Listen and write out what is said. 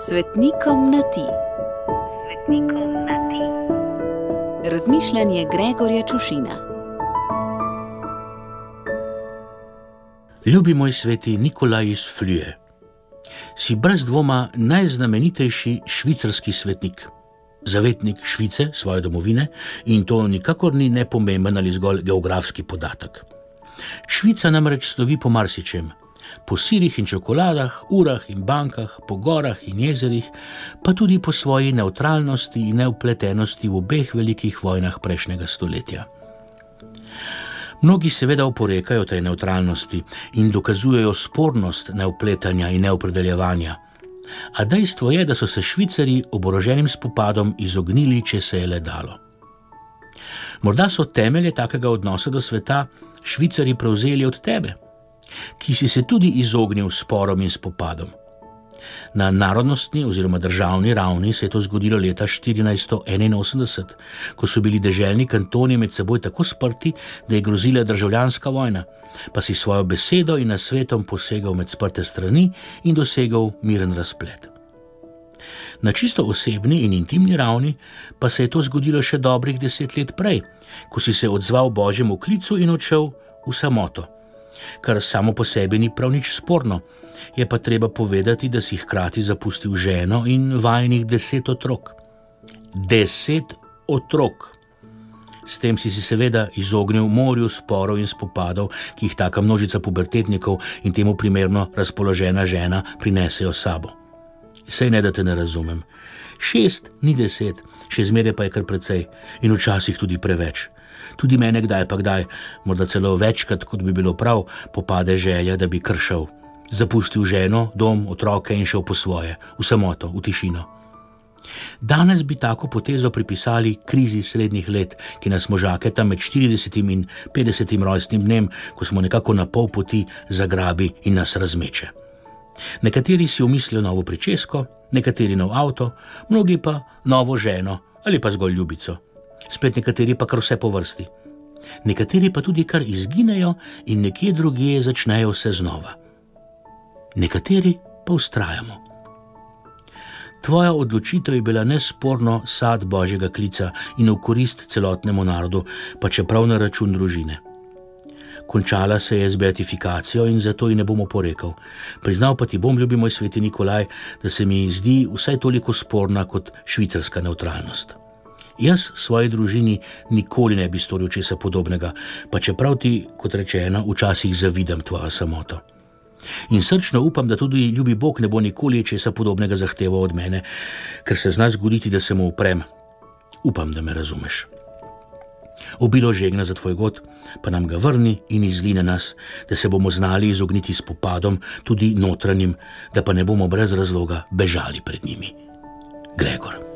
Svetnikom na ti. Svetnikom na ti. Razmišljanje Gregorja Čušina. Ljubi moj sveti Nikolaj iz Flüe, si brez dvoma najznamenitejši švicarski svetnik, zavetnik Švice, svoje domovine, in to nikakor ni nepomemben ali zgolj geografski podatek. Švica namreč slovi po marsičem, po sirih in čokoladah, urah in bankah, po gorah in jezerih, pa tudi po svoji nevtralnosti in nevpletenosti v obeh velikih vojnah prejšnjega stoletja. Mnogi seveda oporekajo tej nevtralnosti in dokazujejo spornost nevpletanja in neopredeljevanja. A dejstvo je, da so se Švicarji oboroženim spopadom izognili, če se je le dalo. Morda so temelje takega odnosa do sveta Švicarji prevzeli od tebe, ki si se tudi izognil sporom in spopadom. Na narodnostni oziroma državni ravni se je to zgodilo leta 1481, ko so bili deželni kantoni med seboj tako sprti, da je grozila državljanska vojna, pa si svojo besedo in nasvetom posegal med sprte strani in dosegal miren razplet. Na čisto osebni in intimni ravni pa se je to zgodilo še dobrih 10 let prej, ko si se odzval Božjemu klicu in odšel v samoto, kar samo po sebi ni prav nič sporno. Je pa treba povedati, da si hkrati zapustil ženo in vajinih 10 otrok. 10 otrok! S tem si seveda izognil morju sporov in spopadov, ki jih taka množica pubertetnikov in temu primerno razpoložena žena prinesejo s sabo. Sej ne, da te ne razumem. 6 ni 10, še zmeraj pa je kar precej in včasih tudi preveč. Tudi mene kdaj pa kdaj, morda celo večkrat, kot bi bilo prav, popade želja, da bi kršal. Zapustil ženo, dom, otroke in šel po svoje, v samoto, v tišino. Danes bi tako potezo pripisali krizi srednjih let, ki nas možaketa med 40. in 50. rojstnim dnem, ko smo nekako na pol poti zagrabi in nas razmeče. Nekateri si umislijo novo pričesko, nekateri nov avto, mnogi pa novo ženo ali pa zgolj ljubico. Spet nekateri pa kar vse po vrsti. Nekateri pa tudi kar izginejo in nekje drugje začnejo vse znova. Nekateri pa vztrajamo. Tvoja odločitev je bila nesporno sad Božjega klica in v korist celotnemu narodu, pa čeprav na račun družine. Končala se je z beatifikacijo in zato ji ne bom oporekal. Priznal pa ti bom, ljubi moj sveti Nikolaj, da se mi zdi vsaj toliko sporna kot švicarska nevtralnost. Jaz svoji družini nikoli ne bi storil česa podobnega, pa čeprav ti, kot rečeno, včasih zavidam tvojo samoto. In srčno upam, da tudi ljubi Bog ne bo nikoli česa podobnega zahteval od mene, ker se zna zgoditi, da se mu uprem. Upam, da me razumeš. Obilo žegna za tvoj god, pa nam ga vrni in izli na nas, da se bomo znali izogniti spopadom, tudi notranjim, da pa ne bomo brez razloga bežali pred njimi. Gregor.